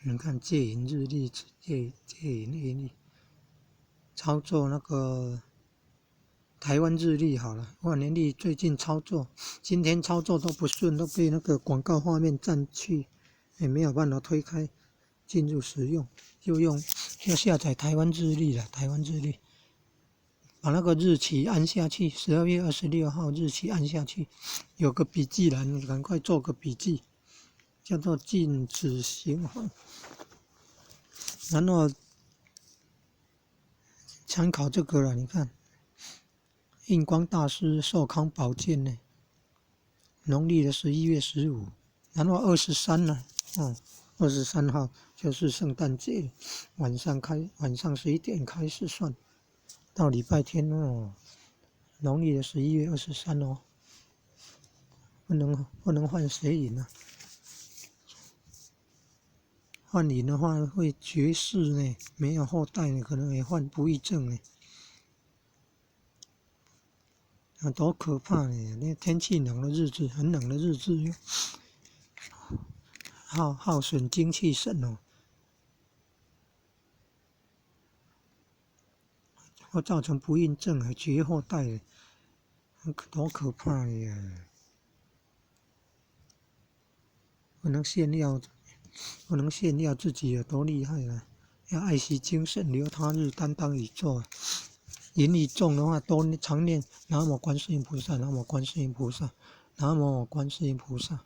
你看借引日历、借引日历，操作那个台湾日历好了。万年历最近操作，今天操作都不顺，都被那个广告画面占去，也没有办法推开进入使用，就下载台湾日历了。台湾日历，把那个日期按下去，12月26号日期按下去，有个笔记栏，赶快做个笔记，叫做禁止循环。然后参考这个了，你看，印光大师寿康宝鉴呢，农历的11月15，然后23呢，23号就是圣诞节，晚上11点开始算，到礼拜天哦，农历的11月23哦，不能换邪淫啊，换淫的话会绝世呢，没有后代呢，可能也患不育症呢。多可怕呢！那天气冷的日子，很冷的日子，耗损精气神哦，会造成不孕症和绝后代，多可怕呀！不能炫耀自己有多厉害啊！要爱惜精神，留他日，担当宇宙。淫欲重的话，多常念南无观世音菩萨，南无观世音菩萨，南无观世音菩萨。